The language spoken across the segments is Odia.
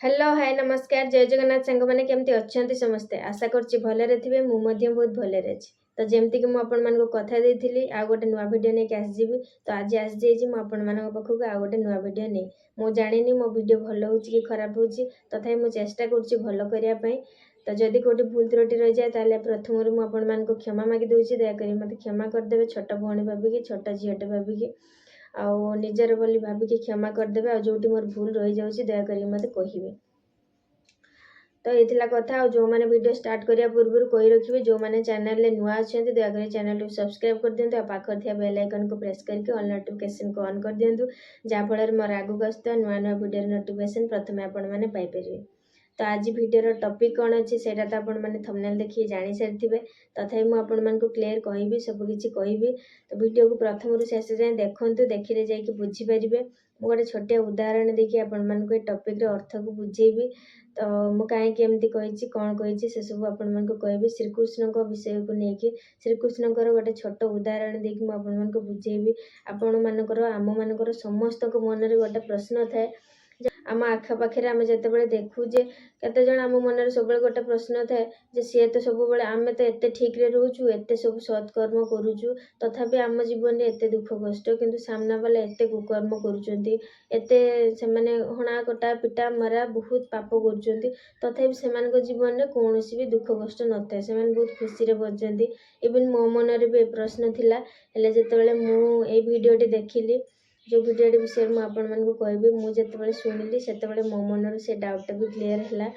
हेलो हाय नमस्कार जय जगन्नाथ सांग मैंने केमती अच्छा समस्ते आशा करछि भलरे थिबे मु मध्य बहुत भलरे अछि। तो जेमती कि मु आपण मानको कथा देइथिली आ गोटे नुवा वीडियो नै के आसीजिबी तो आज आसी जेछि मु आपण मानको पखको आ गोटे नुवा वीडियो नै मु जानिनी मो वीडियो भलो होछि कि खराब होछि तथापि मु चेष्टा करछि भलो करिया पई। तो जदि कोटी भूल त्रुटि रहि जाय ताले प्रथम रु मु आपण मानको क्षमा मागि दोछि दया करी मते क्षमा कर देबे छोट भौणी भाबी कि छोट झियटे भाबी कि आउ निजर बोली भाबी कि क्षमा कर देबे आ जोटी मोर भूल रहि जाउछि दया करी मते कहिबे। तो ये कथा जो मैंने वीडियो स्टार्ट करिया पूर्व कही रखिए जो मैंने चैनल में नुआ अच्छा दयाकोरी चैनल को सब्सक्राइब कर दिंतु पाखर थी बेल आइकन को प्रेस करके ऑल नोटिफिकेशन को ऑन कर दिंतु जहाँफल मोर आगू आसता नुआ नुआ वीडियो नोटिफिकेशन प्रथम आपण मैंने पाइपर। तो आज वीडियो टॉपिक कौन अच्छी से मैंने थंबनेल देखिए जानी सारी तथापि मुझे क्लीयर कहि सबकि कहि। तो वीडियो को प्रथम शेष जाए देखूँ देखिले जाकि बुझीपारे गोटे छोटिया उदाहरण देखिए आपण टॉपिक अर्थ को बुझेबी। तो मु कहीं कही कौन कही से सब आपण कहि श्रीकृष्ण विषय को लेकिन श्रीकृष्ण गोटे छोट उदाहरण देखिए मुझे बुझेबी। आपण मानकर आम मानकर समस्त मन में गोटे प्रश्न थाए आम आखपाखे आम जिते देखुचे केते जण आम मन सब गोटे प्रश्न थाए जे सी तो सब आम तो एत ठीक रे रोचु एत सब सत्कर्म करुचु तथापि आम जीवन में एत दुख कष्ट किंतु सामना वाला एत कुकर्म करुचंती एत से हणा कटा पिटा मरा बहुत पाप करुचंती तथापि से जीवन में कौन भी दुख कष्ट न था से बहुत खुशी रे बचती। इवन मो मन भी ए प्रश्न थिला हेले जेतेबेले मु ए वीडियोटी देखिली जो वीडियो विषय मुझे कहबी मुझे शुणिली से मो मन से डाउट भी क्लीयर है।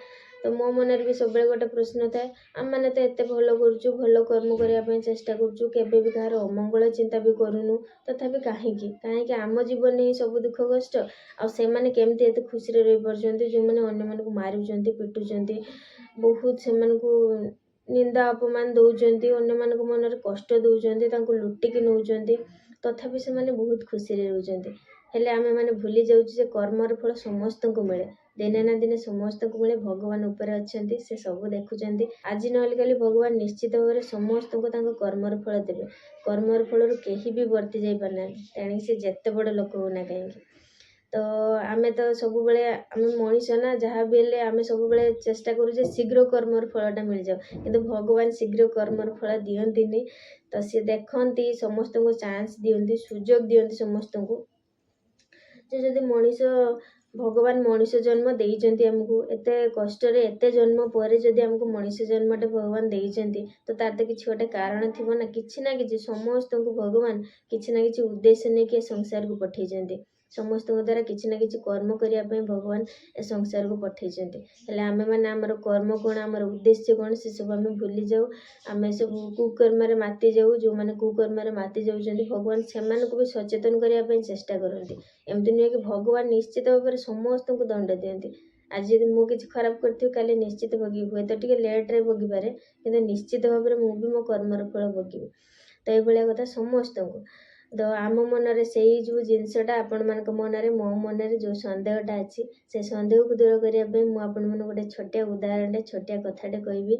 तो मो मन भी सब गोटे प्रश्न थाए आम मैंने तो एत भल करुचु भल कर्म करने चेष्टा करुचु केबे भी कहार अमंगल चिंता भी करूनु तथापि कहीं आम जीवन में सब दुख कष्ट आने केमती एत खुशी रही पार्टी जो मैंने अन्य मानक मारुंट पिटुंट बहुत से निंदा अपमान दौरान अन्य मान मन कष्ट दौरान लुटिकी नौकरी तथापि से बहुत खुशी रोचते हेले आमे माने भूली जाउछि कर्मर फल समस्त को मिले दिने ना दिने समस्त को मिले भगवान ऊपर अच्छे से सब देखुं आज नहले काली भगवान निश्चित भाव में समस्त को कर्मर फल देवे कर्मर फल कहीं भी वर्ती जाई पारना तेणि से जेते बड़ लोक होना कहीं। तो आमे तो सब आम मनीष ना जहाँ भी हेले आमे सब चेष्टा करूँ शीघ्र कर्मर फलटा मिल जाओ किंतु भगवान शीघ्र कर्मर फल दियंतिनी। तो सी देखती समस्त को चांस दियंती सुजोग दियंती समस्त को जदि मनीष भगवान मनीष जन्म देइचंती हमको एते कष्ट रे एते जन्म पर जदि हमको मनीष जन्मटे भगवान देइचंती तो तार तो किसी गोटे कारण थी ना कि समस्त को भगवान किसी ना कि उद्देश्य नहीं कि संसार को पठेइचंती समस्त द्वारा किसी ना कि कर्म करने भगवान ए संसार को पठेइचंती हेले आमे माने आमर कर्म कौन आमर उद्देश्य कौन से सब आम भूली जाऊ आम सब कुकर्म माति जाऊ जो मैंने कुकर्म माति जाऊँ भगवान से भी सचेतन करने चेष्टा करती एमती नुहे कि भगवान निश्चित भाव में समस्त को दंड दियंती। आज यदि मु किसी खराब करती काले निश्चित भोगी हुए तो टे लेट्रे भोगी पारे कि निश्चित भाव में मुझे मो कर्मर फल भोगी। तो ये कथा समस्त को तो आम मन से जो जिनसटा आपण मान मन मो मन जो सन्देहटा अच्छी से सन्देह को दूर करने मुझे गोटे छोटिया उदाहरण छोटिया कथाटे कहबी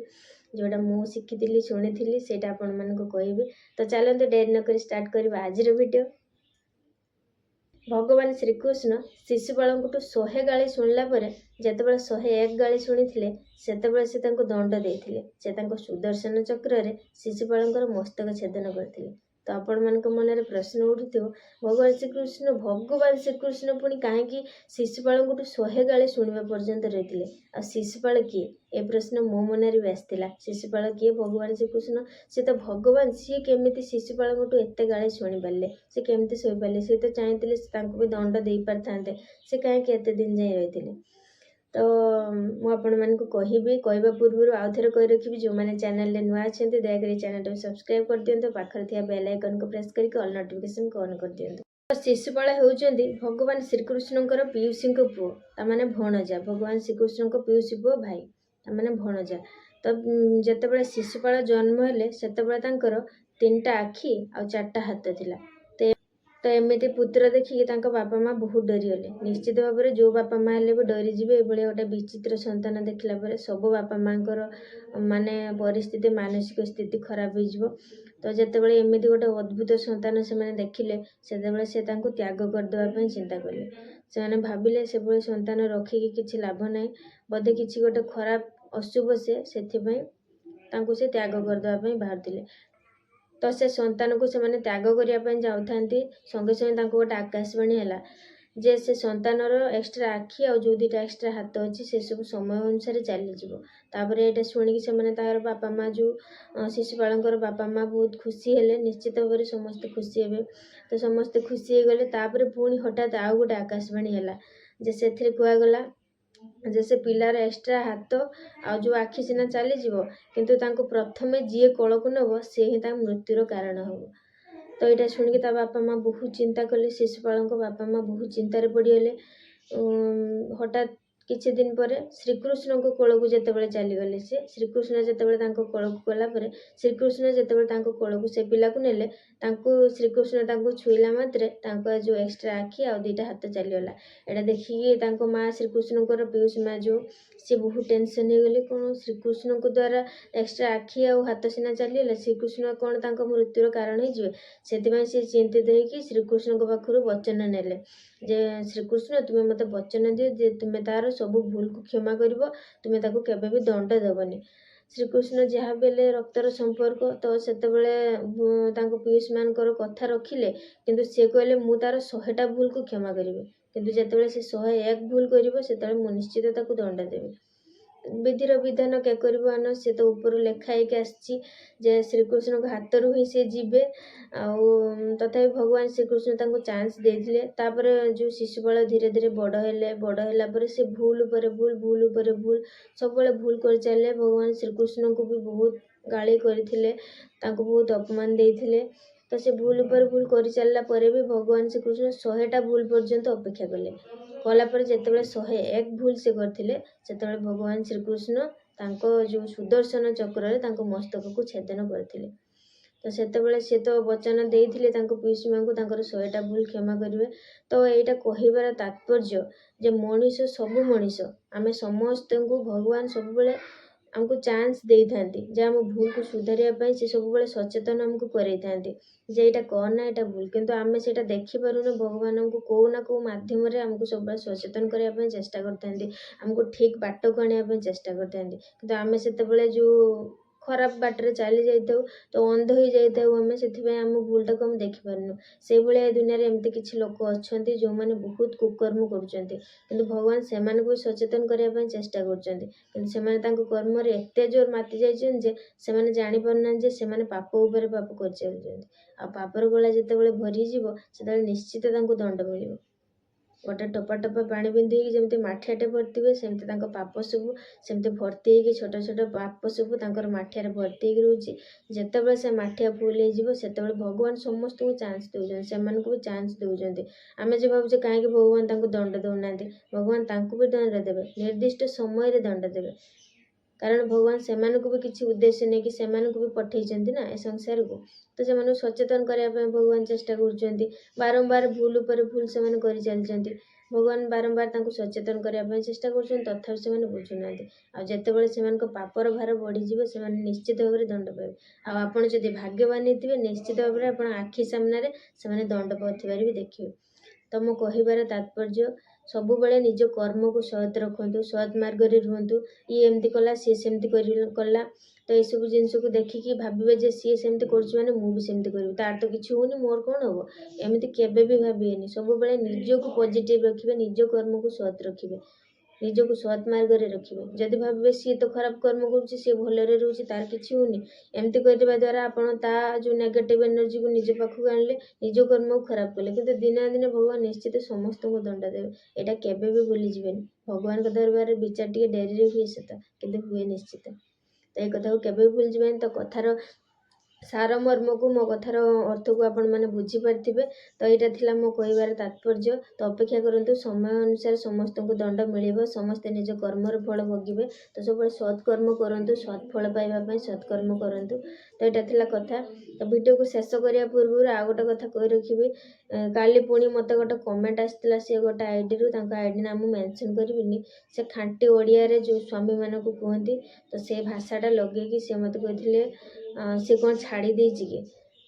जोटा मु शिखी शुणी से आपण मानक कहबी। तो चलते डेरी नक स्टार्ट करवा आज वीडियो। भगवान श्रीकृष्ण शिशुपाल 100 गाली शुणला जितेबाला 101 गाली शुणी सेतबेले से दंड देते से सुदर्शन चक्र रे शिशुपाल मस्तक छेदन करते। तो आपण मान मन में प्रश्न उठुथ भगवान श्रीकृष्ण पुणी कहीं शिशुपाल 100 गाली शुणा पर्यंत रही आ शिशुपाल किए ए प्रश्न मो मन भी आसाला शिशुपाल किए भगवान श्रीकृष्ण सी तो भगवान सी केमी शिशुपाल एत गाली शुणी पारे से केमती शोई पारे सी तो चाहते भी दंड दे पार था से कहीं एत दिन जाए रही। तो मुझे कहबी कहवा पूर्व आउ थे कही रखी जो मैंने चैनल नुआ अच्छा दयाकोरी चैनल को सब्सक्राइब कर दिंतु पाखर थी बेल आइकन को प्रेस करके ऑल नोटिफिकेशन को ऑन कर दिंतु। शिशुपाल होउचंदी भगवान श्रीकृष्ण पीयूषी पुओ ताने भणजा भगवान श्रीकृष्ण पीयूषी पुओ भाई ताने भणजा। तो जितेबाला शिशुपाल जन्म हेले सेतेबाला 3टा आखि आ 4टा हाथ थिला। तो एमती पुत्र देखिए बापा माँ बहुत डरीगले निश्चित भाव में जो बापा माँ हेल्ले भी डरीजे ये गोटे विचित्र संतान देखला सब बापा माँ माने परिस्थिति मानसिक स्थिति खराब हो। तो जितेबाला एमती गोटे अद्भुत संतान से देखिले से त्याग करदेवाई चिंता कले ସେମାନେ ଭାବିଲେ ସେଭଳି ସନ୍ତାନ ରଖିକି କିଛି ଲାଭ ନାହିଁ, ବୋଧେ କିଛି ଗୋଟେ ଖରାପ ଅଶୁଭ ସେଥିପାଇଁ ତାଙ୍କୁ ସେ ତ୍ୟାଗ କରିଦେବା ପାଇଁ ବାହାରିଥିଲେ। ତ ସେ ସନ୍ତାନକୁ ସେମାନେ ତ୍ୟାଗ କରିବା ପାଇଁ ଯାଉଥାନ୍ତି, ସଙ୍ଗେ ସଙ୍ଗେ ତାଙ୍କୁ ଗୋଟେ ଆକାଶବାଣୀ ହେଲା ଯେ ସେ ସନ୍ତାନର ଏକ୍ସଟ୍ରା ଆଖି ଆଉ ଯେଉଁ ଦୁଇଟା ଏକ୍ସଟ୍ରା ହାତ ଅଛି ସେସବୁ ସମୟ ଅନୁସାରେ ଚାଲିଯିବ। ତାପରେ ଏଇଟା ଶୁଣିକି ସେମାନେ ତାଙ୍କର ବାପା ମା ଯେଉଁ ଶିଶୁପାଳଙ୍କର ବାପା ମା ବହୁତ ଖୁସି ହେଲେ, ନିଶ୍ଚିତ ଭାବରେ ସମସ୍ତେ ଖୁସି ହେବେ। ତ ସମସ୍ତେ ଖୁସି ହେଇଗଲେ। ତାପରେ ପୁଣି ହଠାତ୍ ଆଉ ଗୋଟେ ଆକାଶବାଣୀ ହେଲା ଯେ ସେଥିରେ କୁହାଗଲା ଯେ ସେ ପିଲାର ଏକ୍ସଟ୍ରା ହାତ ଆଉ ଯେଉଁ ଆଖି ସିନା ଚାଲିଯିବ, କିନ୍ତୁ ତାଙ୍କୁ ପ୍ରଥମେ ଯିଏ କୋଳକୁ ନେବ ସେ ହିଁ ତା ମୃତ୍ୟୁର କାରଣ ହେବ। ତ ଏଇଟା ଶୁଣିକି ତା ବାପା ମା ବହୁତ ଚିନ୍ତା କଲେ, ଶିଶୁପାଳଙ୍କ ବାପା ମା ବହୁତ ଚିନ୍ତାରେ ପଡ଼ିଗଲେ। ହଠାତ୍ କିଛି ଦିନ ପରେ ଶ୍ରୀକୃଷ୍ଣଙ୍କ କୋଳକୁ ଯେତେବେଳେ ଚାଲିଗଲେ, ଶ୍ରୀକୃଷ୍ଣ ଯେତେବେଳେ ତାଙ୍କ କୋଳକୁ ଗଲା ପରେ ଶ୍ରୀକୃଷ୍ଣ ଯେତେବେଳେ ତାଙ୍କ କୋଳକୁ ସେ ପିଲାକୁ ନେଲେ, ଶ୍ରୀକୃଷ୍ଣ ତାଙ୍କୁ ଛୁଇଁଲା ମାତ୍ରେ ତାଙ୍କ ଯେଉଁ ଏକ୍ସଟ୍ରା ଆଖି ଆଉ ଦୁଇଟା ହାତ ଚାଲିଗଲା। ଏଇଟା ଦେଖିକି ତାଙ୍କ ମା ଶ୍ରୀକୃଷ୍ଣଙ୍କର ପିଉସୀ ମା ସିଏ ବହୁତ ଟେନସନ୍ ହେଇଗଲେ। କ'ଣ ଶ୍ରୀକୃଷ୍ଣଙ୍କ ଦ୍ୱାରା ଏକ୍ସଟ୍ରା ଆଖି ଆଉ ହାତ ସିନା ଚାଲିଗଲା, ଶ୍ରୀକୃଷ୍ଣ କ'ଣ ତାଙ୍କ ମୃତ୍ୟୁର କାରଣ ହେଇଯିବେ? ସେଥିପାଇଁ ସେ ଚିନ୍ତିତ ହେଇକି ଶ୍ରୀକୃଷ୍ଣଙ୍କ ପାଖରୁ ବଚନ ନେଲେ ଯେ ଶ୍ରୀକୃଷ୍ଣ ତୁମେ ମୋତେ ବଚନ ଦିଅ ଯେ ତୁମେ ତାର ସବୁ ଭୁଲକୁ କ୍ଷମା କରିବ, ତୁମେ ତାକୁ କେବେ ବି ଦଣ୍ଡ ଦେବନି। ଶ୍ରୀକୃଷ୍ଣ ଯାହା ବି ହେଲେ ରକ୍ତର ସମ୍ପର୍କ, ତ ସେତେବେଳେ ତାଙ୍କ ପିଉସୀମାନଙ୍କର କଥା ରଖିଲେ, କିନ୍ତୁ ସେ କହିଲେ ମୁଁ ତାର 100ଟା ଭୁଲକୁ କ୍ଷମା କରିବି, କିନ୍ତୁ ଯେତେବେଳେ ସେ 101 ଭୁଲ କରିବ ସେତେବେଳେ ମୁଁ ନିଶ୍ଚିତ ତାକୁ ଦଣ୍ଡ ଦେବି। ବିଧିର ବିଧାନ କେ କରିବ ଆନ, ସେ ତ ଉପରୁ ଲେଖା ହେଇକି ଆସିଛି ଯେ ଶ୍ରୀକୃଷ୍ଣଙ୍କ ହାତରୁ ହିଁ ସେ ଯିବେ। ଆଉ ତଥାପି ଭଗବାନ ଶ୍ରୀକୃଷ୍ଣ ତାଙ୍କୁ ଚାନ୍ସ ଦେଇଥିଲେ। ତାପରେ ଯେଉଁ ଶିଶୁପାଳ ଧୀରେ ଧୀରେ ବଡ଼ ହେଲା ପରେ ସେ ଭୁଲ ଉପରେ ଭୁଲ ସବୁବେଳେ ଭୁଲ କରିଚାଲିଲେ। ଭଗବାନ ଶ୍ରୀକୃଷ୍ଣଙ୍କୁ ବି ବହୁତ ଗାଳି କରିଥିଲେ, ତାଙ୍କୁ ବହୁତ ଅପମାନ ଦେଇଥିଲେ। ତ ସେ ଭୁଲ ଉପରେ ଭୁଲ କରିଚାଲିଲା ପରେ ବି ଭଗବାନ ଶ୍ରୀକୃଷ୍ଣ 100ଟା ଭୁଲ ପର୍ଯ୍ୟନ୍ତ ଅପେକ୍ଷା କଲା ପରେ ଯେତେବେଳେ 101 ଭୁଲ ସେ କରିଥିଲେ, ସେତେବେଳେ ଭଗବାନ ଶ୍ରୀକୃଷ୍ଣ ତାଙ୍କ ଯେଉଁ ସୁଦର୍ଶନ ଚକ୍ରରେ ତାଙ୍କ ମସ୍ତକକୁ ଛେଦନ କରିଥିଲେ। ତ ସେତେବେଳେ ସେ ତ ବଚନ ଦେଇଥିଲେ ତାଙ୍କ ପିଉସୀ ମାଙ୍କୁ ତାଙ୍କର 100ଟା ଭୁଲ କ୍ଷମା କରିବେ। ତ ଏଇଟା କହିବାର ତାତ୍ପର୍ଯ୍ୟ ଯେ ସବୁ ମଣିଷ ଆମେ ସମସ୍ତଙ୍କୁ ଭଗବାନ ସବୁବେଳେ ଆମକୁ ଚାନ୍ସ ଦେଇଥାନ୍ତି, ଯେ ଆମ ଭୁଲକୁ ସୁଧାରିବା ପାଇଁ ସେ ସବୁବେଳେ ସଚେତନ ଆମକୁ କରେଇଥାନ୍ତି ଯେ ଏଇଟା କରନା, ଏଇଟା ଭୁଲ। କିନ୍ତୁ ଆମେ ସେଇଟା ଦେଖିପାରୁନୁ। ଭଗବାନ ଆମକୁ କୋଉ ନା କୋଉ ମାଧ୍ୟମରେ ଆମକୁ ସବୁବେଳେ ସଚେତନ କରିବା ପାଇଁ ଚେଷ୍ଟା କରିଥାନ୍ତି, ଆମକୁ ଠିକ୍ ବାଟକୁ ଆଣିବା ପାଇଁ ଚେଷ୍ଟା କରିଥାନ୍ତି। କିନ୍ତୁ ଆମେ ସେତେବେଳେ ଯେଉଁ ଖରାପ ବାଟରେ ଚାଲି ଯାଇଥାଉ, ତ ଅନ୍ଧ ହେଇଯାଇଥାଉ ଆମେ, ସେଥିପାଇଁ ଆମ ଭୁଲଟାକୁ ଆମେ ଦେଖିପାରୁନୁ। ସେଇଭଳିଆ ଏ ଦୁନିଆରେ ଏମିତି କିଛି ଲୋକ ଅଛନ୍ତି ଯେଉଁମାନେ ବହୁତ କୁକର୍ମ କରୁଛନ୍ତି, କିନ୍ତୁ ଭଗବାନ ସେମାନଙ୍କୁ ବି ସଚେତନ କରିବା ପାଇଁ ଚେଷ୍ଟା କରୁଛନ୍ତି। କିନ୍ତୁ ସେମାନେ ତାଙ୍କ କର୍ମରେ ଏତେ ଜୋର ମାତି ଯାଇଛନ୍ତି ଯେ ସେମାନେ ଜାଣିପାରୁନାହାନ୍ତି ଯେ ସେମାନେ ପାପ ଉପରେ ପାପ କରିଚାଲିଛନ୍ତି। ଆଉ ପାପର ଗଳା ଯେତେବେଳେ ଭରିଯିବ ସେତେବେଳେ ନିଶ୍ଚିତ ତାଙ୍କୁ ଦଣ୍ଡ ମିଳିବ। ଗୋଟେ ଟୋପା ଟୋପା ପାଣି ବିନ୍ଦୁ ହେଇକି ଯେମିତି ମାଠିଆଟେ ଭର୍ତ୍ତି ହୁଏ, ସେମିତି ତାଙ୍କ ପାପ ସବୁ ସେମିତି ଭର୍ତ୍ତି ହେଇକି ଛୋଟ ଛୋଟ ପାପ ସବୁ ତାଙ୍କର ମାଠିଆରେ ଭର୍ତ୍ତି ହେଇକି ରହୁଛି। ଯେତେବେଳେ ସେ ମାଠିଆ ଫୁଲ ହେଇଯିବ ସେତେବେଳେ ଭଗବାନ ସମସ୍ତଙ୍କୁ ଚାନ୍ସ ଦେଉଛନ୍ତି, ସେମାନଙ୍କୁ ବି ଚାନ୍ସ ଦେଉଛନ୍ତି। ଆମେ ଯେ ଭାବୁଛେ କାହିଁକି ଭଗବାନ ତାଙ୍କୁ ଦଣ୍ଡ ଦେଉନାହାନ୍ତି, ଭଗବାନ ତାଙ୍କୁ ବି ଦଣ୍ଡ ଦେବେ, ନିର୍ଦ୍ଦିଷ୍ଟ ସମୟରେ ଦଣ୍ଡ ଦେବେ। କାରଣ ଭଗବାନ ସେମାନଙ୍କୁ ବି କିଛି ଉଦ୍ଦେଶ୍ୟ ନେଇକି ସେମାନଙ୍କୁ ବି ପଠେଇଛନ୍ତି ନା ଏ ସଂସାରକୁ। ତ ସେମାନଙ୍କୁ ସଚେତନ କରିବା ପାଇଁ ଭଗବାନ ଚେଷ୍ଟା କରୁଛନ୍ତି। ବାରମ୍ବାର ଭୁଲ ଉପରେ ଭୁଲ ସେମାନେ କରିଚାଲିଛନ୍ତି। ଭଗବାନ ବାରମ୍ବାର ତାଙ୍କୁ ସଚେତନ କରିବା ପାଇଁ ଚେଷ୍ଟା କରୁଛନ୍ତି, ତଥାପି ସେମାନେ ବୁଝୁନାହାନ୍ତି। ଆଉ ଯେତେବେଳେ ସେମାନଙ୍କ ପାପର ଭାର ବଢ଼ିଯିବ ସେମାନେ ନିଶ୍ଚିତ ଭାବରେ ଦଣ୍ଡ ପାଇବେ। ଆଉ ଆପଣ ଯଦି ଭାଗ୍ୟବାନ ହେଇଥିବେ, ନିଶ୍ଚିତ ଭାବରେ ଆପଣ ଆଖି ସାମ୍ନାରେ ସେମାନେ ଦଣ୍ଡ ପାଉଥିବାର ବି ଦେଖିବେ। ତ ମୋ କହିବାର ତାତ୍ପର୍ଯ୍ୟ, ସବୁବେଳେ ନିଜ କର୍ମକୁ ସତ୍ ରଖନ୍ତୁ, ସତ୍ ମାର୍ଗରେ ରୁହନ୍ତୁ। ଇଏ ଏମିତି କଲା, ସିଏ ସେମିତି କଲା, ତ ଏସବୁ ଜିନିଷକୁ ଦେଖିକି ଭାବିବେ ଯେ ସିଏ ସେମିତି କରୁଛି ମାନେ ମୁଁ ବି ସେମିତି କରିବି, ତାର ତ କିଛି ହଉନି ମୋର କ'ଣ ହବ, ଏମିତି କେବେ ବି ଭାବିବେନି। ସବୁବେଳେ ନିଜକୁ ପଜିଟିଭ ରଖିବେ, ନିଜ କର୍ମକୁ ସତ୍ ରଖିବେ, ନିଜକୁ ସତ୍ ମାର୍ଗରେ ରଖିବେ। ଯଦି ଭାବିବେ ସିଏ ତ ଖରାପ କର୍ମ କରୁଛି, ସିଏ ଭଲରେ ରହୁଛି, ତାର କିଛି ହଉନି, ଏମିତି କରିବା ଦ୍ୱାରା ଆପଣ ତା ଯେଉଁ ନେଗେଟିଭ ଏନର୍ଜିକୁ ନିଜ ପାଖକୁ ଆଣିଲେ, ନିଜ କର୍ମକୁ ଖରାପ କଲେ। କିନ୍ତୁ ଦିନେ ନା ଦିନେ ଭଗବାନ ନିଶ୍ଚିତ ସମସ୍ତଙ୍କୁ ଦଣ୍ଡ ଦେବେ, ଏଇଟା କେବେ ବି ଭୁଲିଯିବେନି। ଭଗବାନଙ୍କ ଦରବାରରେ ବିଚାର ଟିକେ ଡେରିରେ ହୁଏ ସତ, କିନ୍ତୁ ହୁଏ ନିଶ୍ଚିତ। ତ ଏଇ କଥାକୁ କେବେ ବି ଭୁଲିଯିବେନି। ତ କଥାର ସାରମର୍ମକୁ, ମୋ କଥାର ଅର୍ଥକୁ ଆପଣମାନେ ବୁଝିପାରିଥିବେ। ତ ଏଇଟା ଥିଲା ମୋ କହିବାର ତାତ୍ପର୍ଯ୍ୟ। ତ ଅପେକ୍ଷା କରନ୍ତୁ, ସମୟ ଅନୁସାରେ ସମସ୍ତଙ୍କୁ ଦଣ୍ଡ ମିଳିବ, ସମସ୍ତେ ନିଜ କର୍ମର ଫଳ ଭୋଗିବେ। ତ ସବୁବେଳେ ସତ୍କର୍ମ କରନ୍ତୁ, ସତ୍ ଫଳ ପାଇବା ପାଇଁ ସତ୍କର୍ମ କରନ୍ତୁ। ତ ଏଇଟା ଥିଲା କଥା। ତ ଭିଡ଼ିଓକୁ ଶେଷ କରିବା ପୂର୍ବରୁ ଆଉ ଗୋଟେ କଥା କହି ରଖିବି, କାଲି ପୁଣି ମୋତେ ଗୋଟେ କମେଣ୍ଟ ଆସିଥିଲା, ସେ ଗୋଟେ ଆଇଡ଼ିରୁ, ତାଙ୍କ ଆଇଡ଼ି ନାଁ ମୁଁ ମେନସନ୍ କରିବିନି, ସେ ଖାଣ୍ଟି ଓଡ଼ିଆରେ ଯେଉଁ ସ୍ୱାମୀମାନଙ୍କୁ କୁହନ୍ତି, ତ ସେ ଭାଷାଟା ଲଗେଇକି ସେ ମୋତେ କହିଥିଲେ ସେ କ'ଣ ଛାଡ଼ି ଦେଇଛି କି।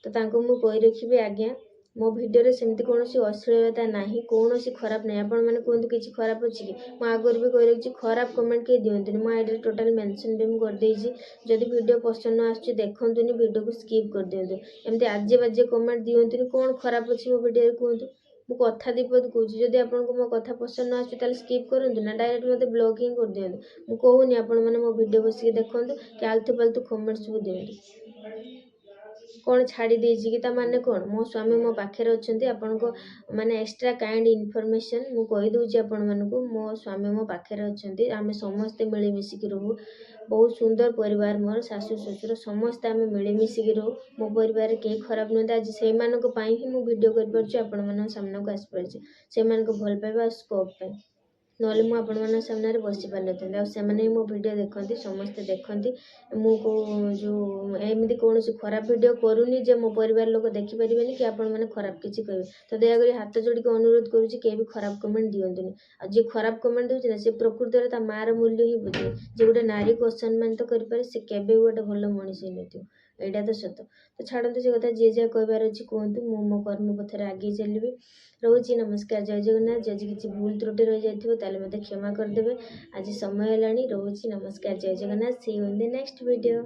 ତ ତାଙ୍କୁ ମୁଁ କହି ରଖିବି, ଆଜ୍ଞା ମୋ ଭିଡ଼ିଓରେ ସେମିତି କୌଣସି ଅଶ୍ଳୀଳତା ନାହିଁ, କୌଣସି ଖରାପ ନାହିଁ। ଆପଣମାନେ କୁହନ୍ତୁ କିଛି ଖରାପ ଅଛି କି? ମୁଁ ଆଗରୁ ବି କହି ରଖୁଛି, ଖରାପ କମେଣ୍ଟ କେହି ଦିଅନ୍ତୁନି। ମୋ ଆଇଡ଼ିରେ ଟୋଟାଲ୍ ମେନସନ୍ ବି ମୁଁ କରିଦେଇଛି। ଯଦି ଭିଡ଼ିଓ ପସନ୍ଦ ନ ଆସୁଛି ଦେଖନ୍ତୁନି, ଭିଡ଼ିଓକୁ ସ୍କିପ୍ କରିଦିଅନ୍ତୁ। ଏମିତି ଆଜେ ବାଜେ କମେଣ୍ଟ ଦିଅନ୍ତୁନି। କ'ଣ ଖରାପ ଅଛି ମୋ ଭିଡ଼ିଓରେ କୁହନ୍ତୁ? ମୁଁ କଥା ଦୀପଦ କହୁଛି, ଯଦି ଆପଣଙ୍କୁ ମୋ କଥା ପସନ୍ଦ ନ ଆସୁଛି ତାହେଲେ ସ୍କିପ୍ କରନ୍ତୁ ନା, ଡାଇରେକ୍ଟ ମୋତେ ବ୍ଲକ୍ ହିଁ କରିଦିଅନ୍ତୁ। ମୁଁ କହୁନି ଆପଣମାନେ ମୋ ଭିଡ଼ିଓ ବସିକି ଦେଖନ୍ତୁ କି ଆଲତୁ ଫାଲତୁ କମେଣ୍ଟ ସବୁ ଦିଅନ୍ତୁ। କ'ଣ ଛାଡ଼ି ଦେଇଛି କି ତା ମାନେ କ'ଣ? ମୋ ସ୍ୱାମୀ ମୋ ପାଖରେ ଅଛନ୍ତି। ଆପଣଙ୍କ ମାନେ ଏକ୍ସଟ୍ରା କାଇଣ୍ଡ ଇନଫର୍ମେସନ୍ ମୁଁ କହିଦେଉଛି ଆପଣମାନଙ୍କୁ, ମୋ ସ୍ୱାମୀ ମୋ ପାଖରେ ଅଛନ୍ତି। ଆମେ ସମସ୍ତେ ମିଳିମିଶିକି ରହୁ। ବହୁତ ସୁନ୍ଦର ପରିବାର ମୋର, ଶାଶୁ ଶ୍ୱଶୁର ସମସ୍ତେ ଆମେ ମିଳିମିଶିକି ରହୁ। ମୋ ପରିବାରରେ କେହି ଖରାପ ନୁହନ୍ତି। ଆଜି ସେଇମାନଙ୍କ ପାଇଁ ହିଁ ମୁଁ ଭିଡ଼ିଓ କରିପାରୁଛି, ଆପଣମାନଙ୍କ ସାମ୍ନାକୁ ଆସିପାରୁଛି, ସେମାନଙ୍କ ଭଲ ପାଇବା ଆଉ ସ୍କୋପ୍ ପାଇଁ। ନହେଲେ ମୁଁ ଆପଣମାନଙ୍କ ସାମ୍ନାରେ ବସି ପାରିନଥାନ୍ତି। ଆଉ ସେମାନେ ବି ମୋ ଭିଡ଼ିଓ ଦେଖନ୍ତି, ସମସ୍ତେ ଦେଖନ୍ତି। ମୁଁ ଯେଉଁ ଏମିତି କୌଣସି ଖରାପ ଭିଡ଼ିଓ କରୁନି ଯେ ମୋ ପରିବାର ଲୋକ ଦେଖିପାରିବେନି କି ଆପଣମାନେ ଖରାପ କିଛି କହିବେ। ତ ଦୟାକରି ହାତ ଯୋଡ଼ିକି ଅନୁରୋଧ କରୁଛି, କେହି ବି ଖରାପ କମେଣ୍ଟ ଦିଅନ୍ତୁନି। ଆଉ ଯିଏ ଖରାପ କମେଣ୍ଟ ଦେଉଛି ନା, ସେ ପ୍ରକୃତରେ ତା ମାଆର ମୂଲ୍ୟ ହିଁ ବୁଝେ। ଯେ ଗୋଟେ ନାରୀକୁ ଅସମ୍ମାନିତ କରିପାରେ, ସେ କେବେ ବି ଗୋଟେ ଭଲ ମଣିଷ ହେଇନଥିବ। ଏଇଟା ତ ସତ। ତ ଛାଡ଼ନ୍ତୁ ସେ କଥା, ଯିଏ ଯାହା କହିବାର ଅଛି କୁହନ୍ତୁ। ମୁଁ ମୋ କର୍ମ ପଥରେ ଆଗେଇ ଚାଲିବି। ରହୁଛି, ନମସ୍କାର, ଜୟ ଜଗନ୍ନାଥ। ଯଦି କିଛି ଭୁଲ ତ୍ରୁଟି ରହିଯାଇଥିବ ତାହେଲେ ମୋତେ କ୍ଷମା କରିଦେବେ। ଆଜି ସମୟ ହେଲାଣି, ରହୁଛି, ନମସ୍କାର, ଜୟ Jagannath. See you in the next video.